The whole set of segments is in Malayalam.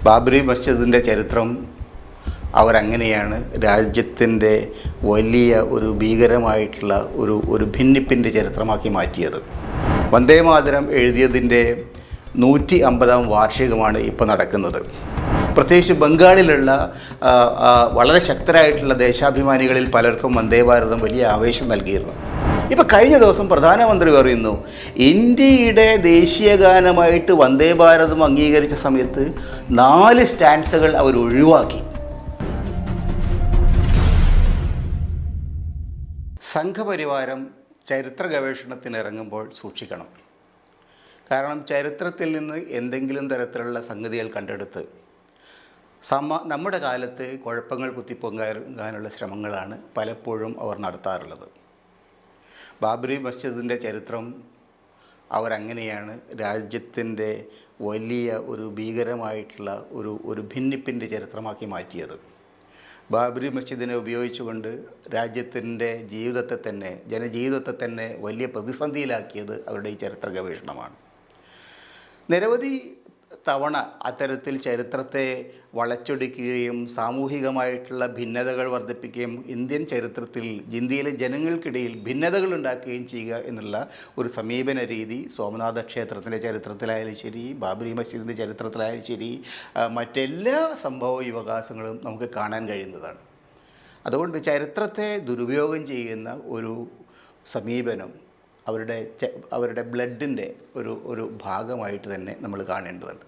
ബാബറി മസ്ജിദിൻ്റെ ചരിത്രം അവരങ്ങനെയാണ് രാജ്യത്തിൻ്റെ വലിയ ഒരു ഭീകരമായിട്ടുള്ള ഒരു ഭിന്നിപ്പിൻ്റെ ചരിത്രമാക്കി മാറ്റിയത്. വന്ദേമാതരം എഴുതിയതിൻ്റെ 150-ാം വാർഷികമാണ് ഇപ്പോൾ നടക്കുന്നത്. പ്രത്യേകിച്ച് ബംഗാളിലുള്ള വളരെ ശക്തരായിട്ടുള്ള ദേശാഭിമാനികളിൽ പലർക്കും വന്ദേഭാരതം വലിയ ആവേശം നൽകിയിരുന്നു. ഇപ്പോൾ കഴിഞ്ഞ ദിവസം പ്രധാനമന്ത്രി പറയുന്നു, ഇന്ത്യയുടെ ദേശീയ ഗാനമായിട്ട് വന്ദേഭാരതം അംഗീകരിച്ച സമയത്ത് 4 സ്റ്റാൻസുകൾ അവർ ഒഴിവാക്കി. സംഘപരിവാരം ചരിത്ര ഗവേഷണത്തിനിറങ്ങുമ്പോൾ സൂക്ഷിക്കണം. കാരണം ചരിത്രത്തിൽ നിന്ന് എന്തെങ്കിലും തരത്തിലുള്ള സംഗതികൾ കണ്ടെടുത്ത് നമ്മുടെ കാലത്ത് കുഴപ്പങ്ങൾ കുത്തിപ്പൊങ്ങാനുള്ള ശ്രമങ്ങളാണ് പലപ്പോഴും അവർ നടത്താറുള്ളത്. ബാബറി മസ്ജിദിൻ്റെ ചരിത്രം അവരങ്ങനെയാണ് രാജ്യത്തിൻ്റെ വലിയ ഒരു ഭീകരമായിട്ടുള്ള ഒരു ഭിന്നിപ്പിൻ്റെ ചരിത്രമാക്കി മാറ്റിയത്. ബാബറി മസ്ജിദിനെ ഉപയോഗിച്ചുകൊണ്ട് രാജ്യത്തിൻ്റെ ജനജീവിതത്തെ തന്നെ വലിയ പ്രതിസന്ധിയിലാക്കിയത് അവരുടെ ഈ ചരിത്ര ഗവേഷണമാണ്. നിരവധി തവണ അത്തരത്തിൽ ചരിത്രത്തെ വളച്ചൊടിക്കുകയും സാമൂഹികമായിട്ടുള്ള ഭിന്നതകൾ വർദ്ധിപ്പിക്കുകയും ഇന്ത്യൻ ചരിത്രത്തിൽ ഇന്ത്യയിലെ ജനങ്ങൾക്കിടയിൽ ഭിന്നതകൾ ഉണ്ടാക്കുകയും ചെയ്യുക എന്നുള്ള ഒരു സമീപന രീതി സോമനാഥ ക്ഷേത്രത്തിൻ്റെ ചരിത്രത്തിലായാലും ശരി, ബാബറി മസ്ജിദിൻ്റെ ചരിത്രത്തിലായാലും ശരി, മറ്റെല്ലാ സംഭവ വികാസങ്ങളും നമുക്ക് കാണാൻ കഴിയുന്നതാണ്. അതുകൊണ്ട് ചരിത്രത്തെ ദുരുപയോഗം ചെയ്യുന്ന ഒരു സമീപനം അവരുടെ ബ്ലഡിൻ്റെ ഒരു ഭാഗമായിട്ട് തന്നെ നമ്മൾ കാണേണ്ടതുണ്ട്.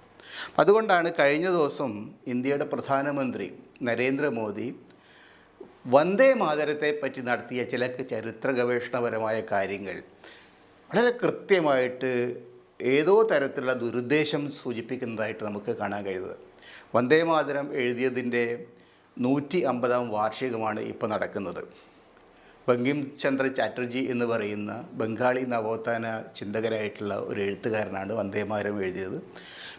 അതുകൊണ്ടാണ് കഴിഞ്ഞ ദിവസം ഇന്ത്യയുടെ പ്രധാനമന്ത്രി നരേന്ദ്രമോദി വന്ദേമാതരത്തെ പറ്റി നടത്തിയ ചില ചരിത്ര ഗവേഷണപരമായ കാര്യങ്ങൾ വളരെ കൃത്യമായിട്ട് ഏതോ തരത്തിലുള്ള ദുരുദ്ദേശം സൂചിപ്പിക്കുന്നതായിട്ട് നമുക്ക് കാണാൻ കഴിയുന്നത്. വന്ദേമാതരം എഴുതിയതിൻ്റെ 150-ാം വാർഷികമാണ് ഇപ്പോൾ നടക്കുന്നത്. ബങ്കിം ചന്ദ്ര ചാറ്റർജി എന്ന് പറയുന്ന ബംഗാളി നവോത്ഥാന ചിന്തകരായിട്ടുള്ള ഒരു എഴുത്തുകാരനാണ് വന്ദേമാതരം എഴുതിയത്.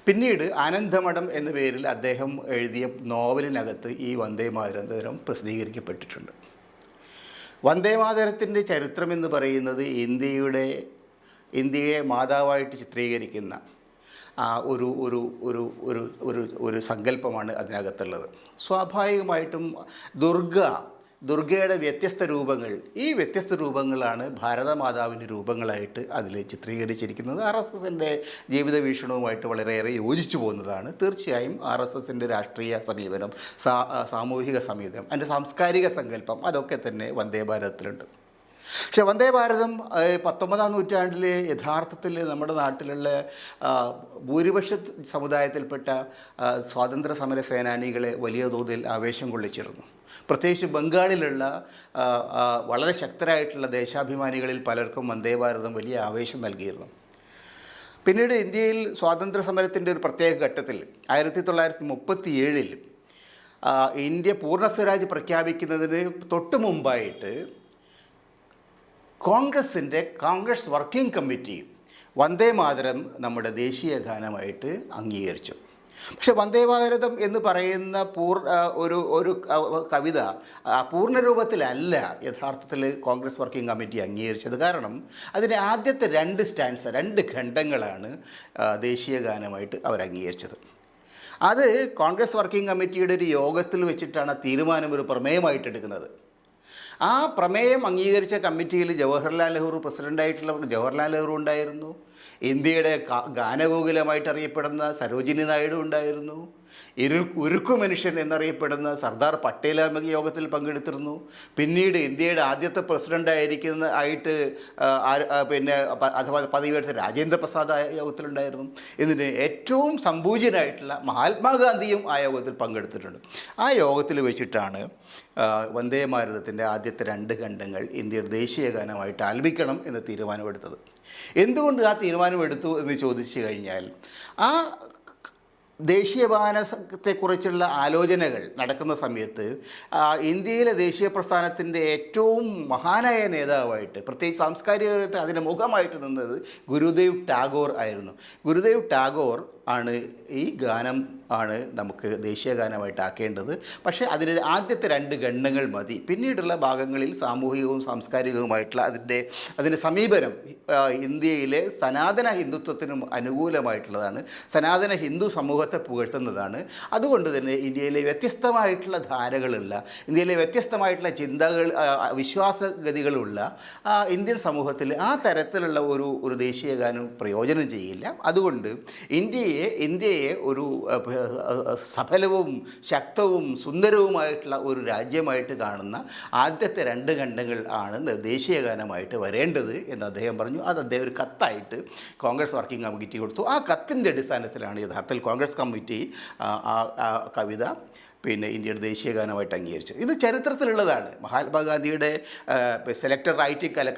പിന്നീട് ആനന്ദമഠം എന്ന പേരിൽ അദ്ദേഹം എഴുതിയ നോവലിനകത്ത് ഈ വന്ദേമാതരം പ്രസിദ്ധീകരിക്കപ്പെട്ടിട്ടുണ്ട്. വന്ദേമാതരത്തിൻ്റെ ചരിത്രം എന്ന് പറയുന്നത് ഇന്ത്യയെ മാതാവായിട്ട് ചിത്രീകരിക്കുന്ന ഒരു ഒരു ഒരു ഒരു ഒരു ഒരു സങ്കല്പമാണ് അതിനകത്തുള്ളത്. സ്വാഭാവികമായിട്ടും ദുർഗയുടെ വ്യത്യസ്ത രൂപങ്ങൾ, ഈ വ്യത്യസ്ത രൂപങ്ങളാണ് ഭാരതമാതാവിൻ്റെ രൂപങ്ങളായിട്ട് അതിൽ ചിത്രീകരിച്ചിരിക്കുന്നത്. RSSൻ്റെ ജീവിത വീക്ഷണവുമായിട്ട് വളരെയേറെ യോജിച്ചു പോകുന്നതാണ്. തീർച്ചയായും RSSൻ്റെ രാഷ്ട്രീയ സമീപനം, സാമൂഹിക സമീപനം, അതിൻ്റെ സാംസ്കാരിക സങ്കല്പം അതൊക്കെ തന്നെ വന്ദേഭാരതത്തിലുണ്ട്. പക്ഷേ വന്ദേഭാരതം 19-ാം നൂറ്റാണ്ടിൽ യഥാർത്ഥത്തിൽ നമ്മുടെ നാട്ടിലുള്ള ഭൂരിപക്ഷ സമുദായത്തിൽപ്പെട്ട സ്വാതന്ത്ര്യ സമര സേനാനികളെ വലിയ തോതിൽ ആവേശം കൊള്ളിച്ചിരുന്നു. പ്രത്യേകിച്ച് ബംഗാളിലുള്ള വളരെ ശക്തരായിട്ടുള്ള ദേശാഭിമാനികളിൽ പലർക്കും വന്ദേഭാരതം വലിയ ആവേശം നൽകിയിരുന്നു. പിന്നീട് ഇന്ത്യയിൽ സ്വാതന്ത്ര്യ സമരത്തിൻ്റെ ഒരു പ്രത്യേക ഘട്ടത്തിൽ 1937 ഇന്ത്യ പൂർണ്ണ സ്വരാജ് പ്രഖ്യാപിക്കുന്നതിന് തൊട്ട് മുമ്പായിട്ട് കോൺഗ്രസ് വർക്കിംഗ് കമ്മിറ്റി വന്ദേമാതരം നമ്മുടെ ദേശീയ ഗാനമായിട്ട് അംഗീകരിച്ചു. പക്ഷെ വന്ദേമാതരം എന്ന് പറയുന്ന ഒരു കവിത പൂർണ്ണരൂപത്തിലല്ല യഥാർത്ഥത്തിൽ കോൺഗ്രസ് വർക്കിംഗ് കമ്മിറ്റി അംഗീകരിച്ചത്. കാരണം അതിൻ്റെ ആദ്യത്തെ 2 ഖണ്ഡങ്ങളാണ് ദേശീയ ഗാനമായിട്ട് അവർ അംഗീകരിച്ചത്. അത് കോൺഗ്രസ് വർക്കിംഗ് കമ്മിറ്റിയുടെ ഒരു യോഗത്തിൽ വെച്ചിട്ടാണ് തീരുമാനം ഒരു പ്രമേയമായിട്ട് എടുക്കുന്നത്. ആ പ്രമേയം അംഗീകരിച്ച കമ്മിറ്റിയിൽ ജവഹർലാൽ നെഹ്റു പ്രസിഡൻ്റായിട്ടുള്ള ജവഹർലാൽ നെഹ്റു ഉണ്ടായിരുന്നു. ഇന്ത്യയുടെ ഗാനഗോകുലമായിട്ട് അറിയപ്പെടുന്ന സരോജിനി നായിഡു ഉണ്ടായിരുന്നു. ഉരുക്കു മനുഷ്യൻ എന്നറിയപ്പെടുന്ന സർദാർ പട്ടേൽ യോഗത്തിൽ പങ്കെടുത്തിരുന്നു. പിന്നീട് ഇന്ത്യയുടെ ആദ്യത്തെ പ്രസിഡൻ്റായിട്ട് അഥവാ പദവിയെടുത്ത രാജേന്ദ്ര പ്രസാദ് ആ യോഗത്തിലുണ്ടായിരുന്നു. ഇതിന് ഏറ്റവും സമ്പൂജ്യനായിട്ടുള്ള മഹാത്മാഗാന്ധിയും ആ യോഗത്തിൽ പങ്കെടുത്തിട്ടുണ്ട്. ആ യോഗത്തിൽ വെച്ചിട്ടാണ് വന്ദേമാതരത്തിൻ്റെ ആദ്യത്തെ 2 ഖണ്ഡങ്ങൾ ഇന്ത്യയുടെ ദേശീയ ഗാനമായിട്ട് ആലപിക്കണം എന്ന് തീരുമാനമെടുത്തത്. എന്തുകൊണ്ട് ആ തീരുമാനമെടുത്തു എന്ന് ചോദിച്ചു കഴിഞ്ഞാൽ, ആ ദേശീയഗാനത്തെക്കുറിച്ചുള്ള ആലോചനകൾ നടക്കുന്ന സമയത്ത് ഇന്ത്യയിലെ ദേശീയ പ്രസ്ഥാനത്തിൻ്റെ ഏറ്റവും മഹാനായ നേതാവായിട്ട്, പ്രത്യേകിച്ച് സാംസ്കാരിക അതിൻ്റെ മുഖമായിട്ട് നിന്നത് ഗുരുദേവ് ടാഗോർ ആയിരുന്നു. ഗുരുദേവ് ടാഗോർ ആണ് ഈ ഗാനം ആണ് നമുക്ക് ദേശീയഗാനമായിട്ട് ആക്കേണ്ടത്. പക്ഷേ അതിന് ആദ്യത്തെ 2 ഖണ്ഡങ്ങൾ മതി. പിന്നീടുള്ള ഭാഗങ്ങളിൽ സാമൂഹികവും സാംസ്കാരികവുമായിട്ടുള്ള അതിൻ്റെ സമീപനം ഇന്ത്യയിലെ സനാതന ഹിന്ദുത്വത്തിനും അനുകൂലമായിട്ടുള്ളതാണ്, സനാതന ഹിന്ദു സമൂഹത്തെ പുകഴ്ത്തുന്നതാണ്. അതുകൊണ്ട് തന്നെ ഇന്ത്യയിലെ വ്യത്യസ്തമായിട്ടുള്ള ധാരകളുള്ള, ഇന്ത്യയിലെ വ്യത്യസ്തമായിട്ടുള്ള ചിന്തകൾ, വിശ്വാസഗതികളുള്ള ഇന്ത്യൻ സമൂഹത്തിൽ ആ തരത്തിലുള്ള ഒരു ദേശീയഗാനം പ്രയോജനം ചെയ്യില്ല. അതുകൊണ്ട് ഇന്ത്യയെ ഒരു സഫലവും ശക്തവും സുന്ദരവുമായിട്ടുള്ള ഒരു രാജ്യമായിട്ട് കാണുന്ന ആദ്യത്തെ 2 ഖണ്ഡങ്ങൾ ആണ് ദേശീയഗാനമായിട്ട് വരേണ്ടത് എന്ന് അദ്ദേഹം പറഞ്ഞു. അത് അദ്ദേഹം ഒരു കത്തായിട്ട് കോൺഗ്രസ് വർക്കിംഗ് കമ്മിറ്റി കൊടുത്തു. ആ കത്തിൻ്റെ അടിസ്ഥാനത്തിലാണ് യഥാർത്ഥത്തിൽ കോൺഗ്രസ് കമ്മിറ്റി ആ കവിത ഇന്ത്യയുടെ ദേശീയഗാനമായിട്ട് അംഗീകരിച്ചു. ഇത് ചരിത്രത്തിലുള്ളതാണ്. മഹാത്മാഗാന്ധിയുടെ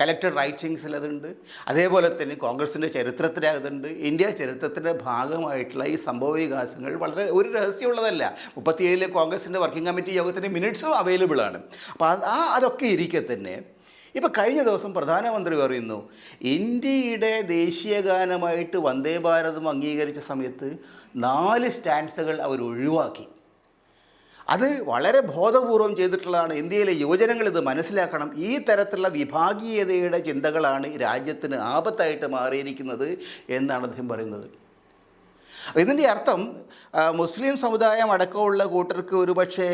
കലക്റ്റഡ് റൈറ്റിങ്സിൽ അതുണ്ട്. അതേപോലെ തന്നെ കോൺഗ്രസിൻ്റെ ചരിത്രത്തിൽ അതുണ്ട്. ഇന്ത്യ ചരിത്രത്തിൻ്റെ ഭാഗമായിട്ടുള്ള ഈ സംഭവ വികാസങ്ങൾ വളരെ ഒരു രഹസ്യമുള്ളതല്ല. 37 കോൺഗ്രസിൻ്റെ വർക്കിംഗ് കമ്മിറ്റി യോഗത്തിൻ്റെ മിനിറ്റ്സും അവൈലബിളാണ്. അപ്പോൾ അതൊക്കെ ഇരിക്കെ തന്നെ ഇപ്പോൾ കഴിഞ്ഞ ദിവസം പ്രധാനമന്ത്രി പറയുന്നു, ഇന്ത്യയുടെ ദേശീയഗാനമായിട്ട് വന്ദേ ഭാരതം അംഗീകരിച്ച സമയത്ത് 4 സ്റ്റാൻസുകൾ അവർ ഒഴിവാക്കി. അത് വളരെ ബോധപൂർവം ചെയ്തിട്ടുള്ളതാണ്. ഇന്ത്യയിലെ യുവജനങ്ങൾ ഇത് മനസ്സിലാക്കണം. ഈ തരത്തിലുള്ള വിഭാഗീയതയുടെ ചിന്തകളാണ് രാജ്യത്തിന് ആപത്തായിട്ട് മാറിയിരിക്കുന്നത് എന്നാണ് അദ്ദേഹം പറയുന്നത്. ഇതിൻ്റെ അർത്ഥം മുസ്ലിം സമുദായം അടക്കമുള്ള കൂട്ടർക്ക് ഒരുപക്ഷെ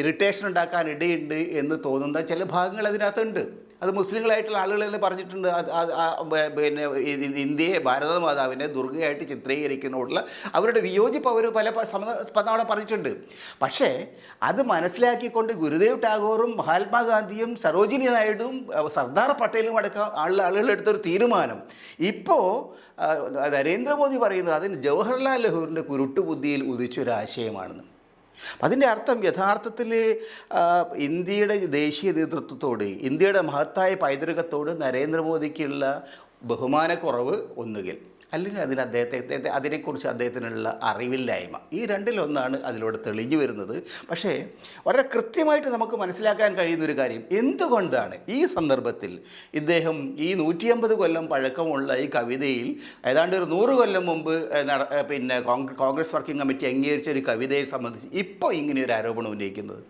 ഇറിറ്റേഷൻ ഉണ്ടാക്കാൻ ഇടയുണ്ട് എന്ന് തോന്നുന്ന ചില ഭാഗങ്ങൾ അതിനകത്തുണ്ട്. അത് മുസ്ലിങ്ങളായിട്ടുള്ള ആളുകൾ തന്നെ പറഞ്ഞിട്ടുണ്ട്. ഇന്ത്യയെ ഭാരതമാതാവിനെ ദുർഗയായിട്ട് ചിത്രീകരിക്കുന്നതിനോടുള്ള അവരുടെ വിയോജിപ്പ് അവർ പല തവണ പറഞ്ഞിട്ടുണ്ട്. പക്ഷേ അത് മനസ്സിലാക്കിക്കൊണ്ട് ഗുരുദേവ് ടാഗോറും മഹാത്മാഗാന്ധിയും സരോജിനി നായിഡുവും സർദാർ പട്ടേലും അടക്കം ആളുകളെടുത്തൊരു തീരുമാനം ഇപ്പോൾ നരേന്ദ്രമോദി പറയുന്നത് അതിന് ജവഹർലാൽ നെഹ്റുവിൻ്റെ കുരുട്ടുബുദ്ധിയിൽ ഉദിച്ചൊരാശയമാണെന്ന്. അതിൻ്റെ അർത്ഥം യഥാർത്ഥത്തിൽ ഇന്ത്യയുടെ ദേശീയ നേതൃത്വത്തോട്, ഇന്ത്യയുടെ മഹത്തായ പൈതൃകത്തോട് നരേന്ദ്രമോദിക്കുള്ള ബഹുമാനക്കുറവ് ഒന്നുകിൽ, അല്ലെങ്കിൽ അതിനെക്കുറിച്ച് അദ്ദേഹത്തിനുള്ള അറിവില്ലായ്മ, ഈ രണ്ടിലൊന്നാണ് അതിലൂടെ തെളിഞ്ഞു വരുന്നത്. പക്ഷേ വളരെ കൃത്യമായിട്ട് നമുക്ക് മനസ്സിലാക്കാൻ കഴിയുന്നൊരു കാര്യം, എന്തുകൊണ്ടാണ് ഈ സന്ദർഭത്തിൽ ഇദ്ദേഹം ഈ 150 കൊല്ലം പഴക്കമുള്ള ഈ കവിതയിൽ ഏതാണ്ട് ഒരു 100 കൊല്ലം മുമ്പ് കോൺഗ്രസ് വർക്കിംഗ് കമ്മിറ്റി അംഗീകരിച്ച ഒരു കവിതയെ സംബന്ധിച്ച് ഇപ്പോൾ ഇങ്ങനെയൊരു ആരോപണം ഉന്നയിക്കുന്നത്?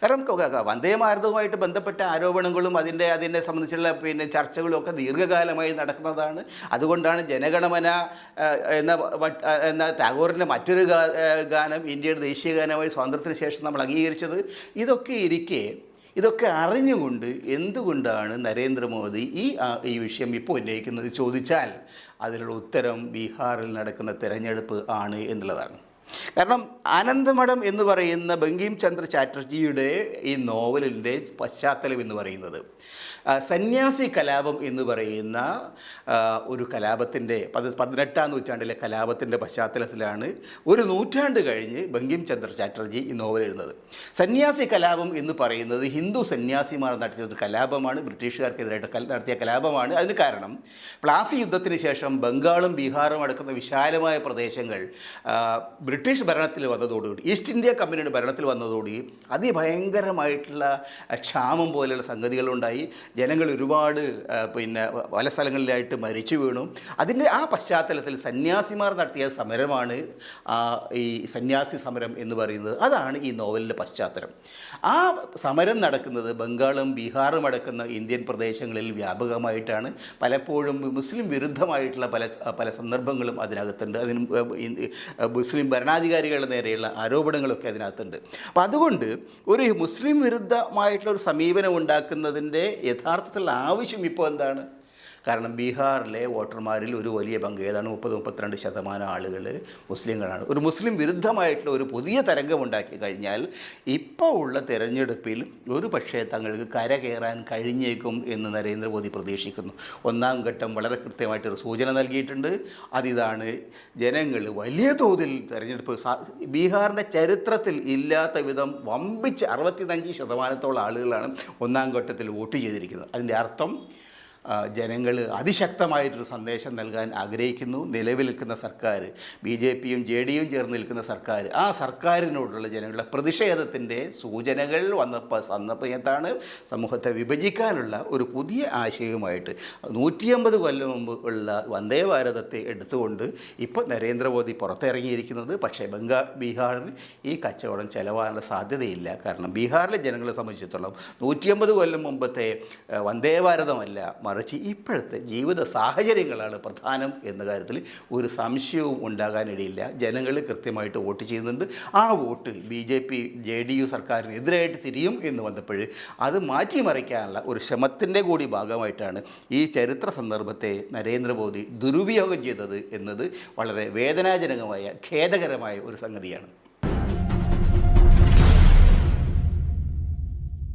കാരണം വന്ദേ ഭാരതവുമായിട്ട് ബന്ധപ്പെട്ട ആരോപണങ്ങളും അതിനെ സംബന്ധിച്ചുള്ള ചർച്ചകളും ഒക്കെ ദീർഘകാലമായി നടക്കുന്നതാണ്. അതുകൊണ്ടാണ് ജനഗണമന എന്ന ടാഗോറിൻ്റെ മറ്റൊരു ഗാനം ഇന്ത്യയുടെ ദേശീയ ഗാനമായി സ്വാതന്ത്ര്യത്തിന് ശേഷം നമ്മൾ അംഗീകരിച്ചത്. ഇതൊക്കെ അറിഞ്ഞുകൊണ്ട് എന്തുകൊണ്ടാണ് നരേന്ദ്രമോദി ഈ വിഷയം ഇപ്പോൾ ഉന്നയിക്കുന്നത് ചോദിച്ചാൽ അതിനുള്ള ഉത്തരം ബീഹാറിൽ നടക്കുന്ന തെരഞ്ഞെടുപ്പ് ആണ് എന്നുള്ളതാണ്. കാരണം ആനന്ദമഠം എന്ന് പറയുന്ന ബങ്കിം ചന്ദ്ര ചാറ്റർജിയുടെ ഈ നോവലിൻ്റെ പശ്ചാത്തലം എന്ന് പറയുന്നത് സന്യാസി കലാപം എന്ന് പറയുന്ന ഒരു കലാപത്തിൻ്റെ 18ാം നൂറ്റാണ്ടിലെ കലാപത്തിൻ്റെ പശ്ചാത്തലത്തിലാണ് ഒരു നൂറ്റാണ്ട് കഴിഞ്ഞ് ബങ്കിം ചന്ദ്ര ചാറ്റർജി ഈ നോവൽ എഴുതുന്നത്. സന്യാസി കലാപം എന്ന് പറയുന്നത് ഹിന്ദു സന്യാസിമാർ നടത്തിയ ഒരു കലാപമാണ്, ബ്രിട്ടീഷുകാർക്കെതിരായിട്ട് നടത്തിയ കലാപമാണ്. അതിന് കാരണം പ്ലാസി യുദ്ധത്തിന് ശേഷം ബംഗാളും ബീഹാറും അടക്കുന്ന വിശാലമായ പ്രദേശങ്ങൾ ബ്രിട്ടീഷ് ഭരണത്തിൽ വന്നതോടുകൂടി, ഈസ്റ്റ് ഇന്ത്യ കമ്പനിയുടെ ഭരണത്തിൽ വന്നതോടുകൂടി അതിഭയങ്കരമായിട്ടുള്ള ക്ഷാമം പോലെയുള്ള സംഗതികളുണ്ടായി. ജനങ്ങൾ ഒരുപാട് പല സ്ഥലങ്ങളിലായിട്ട് മരിച്ചു വീണു. അതിൻ്റെ ആ പശ്ചാത്തലത്തിൽ സന്യാസിമാർ നടത്തിയ സമരമാണ് ഈ സന്യാസി സമരം എന്ന് പറയുന്നത്. അതാണ് ഈ നോവലിൻ്റെ പശ്ചാത്തലം. ആ സമരം നടക്കുന്നത് ബംഗാളും ബീഹാറും അടക്കുന്ന ഇന്ത്യൻ പ്രദേശങ്ങളിൽ വ്യാപകമായിട്ടാണ്. പലപ്പോഴും മുസ്ലിം വിരുദ്ധമായിട്ടുള്ള പല സന്ദർഭങ്ങളും അതിനകത്തുണ്ട്. മുസ്ലിം ഭരണാധികാരികളുടെ നേരെയുള്ള ആരോപണങ്ങളൊക്കെ അതിനകത്തുണ്ട്. അപ്പോൾ അതുകൊണ്ട് ഒരു മുസ്ലിം വിരുദ്ധമായിട്ടുള്ള ഒരു സമീപനം ഉണ്ടാക്കുന്നതിൻ്റെ യഥാർത്ഥത്തിലുള്ള ആവശ്യം ഇപ്പോൾ എന്താണ്? കാരണം ബീഹാറിലെ വോട്ടർമാരിൽ ഒരു വലിയ പങ്ക്, ഏതാണ് 30-32% ആളുകൾ മുസ്ലിങ്ങളാണ്. ഒരു മുസ്ലിം വിരുദ്ധമായിട്ടുള്ള ഒരു പുതിയ തരംഗമുണ്ടാക്കി കഴിഞ്ഞാൽ ഇപ്പോൾ ഉള്ള തെരഞ്ഞെടുപ്പിൽ ഒരു പക്ഷേ തങ്ങൾക്ക് കരകയറാൻ കഴിഞ്ഞേക്കും എന്ന് നരേന്ദ്രമോദി പ്രതീക്ഷിക്കുന്നു. 1ാം ഘട്ടം വളരെ കൃത്യമായിട്ടൊരു സൂചന നൽകിയിട്ടുണ്ട്. അതിതാണ്, ജനങ്ങൾ വലിയ തോതിൽ തെരഞ്ഞെടുപ്പ് ബീഹാറിൻ്റെ ചരിത്രത്തിൽ ഇല്ലാത്ത വിധം വമ്പിച്ച് 65% ആളുകളാണ് 1ാം ഘട്ടത്തിൽ വോട്ട് ചെയ്തിരിക്കുന്നത്. അതിൻ്റെ അർത്ഥം ജനങ്ങൾ അതിശക്തമായിട്ടൊരു സന്ദേശം നൽകാൻ ആഗ്രഹിക്കുന്നു. നിലവിൽ നിൽക്കുന്ന സർക്കാർ, BJPയും JDയും ചേർന്ന് നിൽക്കുന്ന സർക്കാർ, ആ സർക്കാരിനോടുള്ള ജനങ്ങളുടെ പ്രതിഷേധത്തിൻ്റെ സൂചനകൾ വന്നപ്പോൾ സമയത്താണ് സമൂഹത്തെ വിഭജിക്കാനുള്ള ഒരു പുതിയ ആശയവുമായിട്ട് 150 കൊല്ലം മുമ്പ് ഉള്ള വന്ദേ ഭാരതത്തെ എടുത്തുകൊണ്ട് ഇപ്പോൾ നരേന്ദ്രമോദി പുറത്തിറങ്ങിയിരിക്കുന്നത്. പക്ഷേ ബീഹാറിൽ ഈ കച്ചവടം ചെലവാനുള്ള സാധ്യതയില്ല. കാരണം ബീഹാറിലെ ജനങ്ങളെ സംബന്ധിച്ചിടത്തോളം 150 കൊല്ലം മുമ്പത്തെ വന്ദേ ഭാരതമല്ല, മറിച്ച് ഇപ്പോഴത്തെ ജീവിത സാഹചര്യങ്ങളാണ് പ്രധാനം എന്ന കാര്യത്തിൽ ഒരു സംശയവും ഉണ്ടാകാനിടയില്ല. ജനങ്ങൾ കൃത്യമായിട്ട് വോട്ട് ചെയ്യുന്നുണ്ട്. ആ വോട്ട് BJP JDU സർക്കാരിനെതിരായിട്ട് തിരിയും എന്ന് വന്നപ്പോൾ അത് മാറ്റിമറിക്കാനുള്ള ഒരു ശ്രമത്തിൻ്റെ കൂടി ഭാഗമായിട്ടാണ് ഈ ചരിത്ര സന്ദർഭത്തെ നരേന്ദ്രമോദി ദുരുപയോഗം ചെയ്തത് എന്നത് വളരെ വേദനാജനകമായ ഖേദകരമായ ഒരു സംഗതിയാണ്.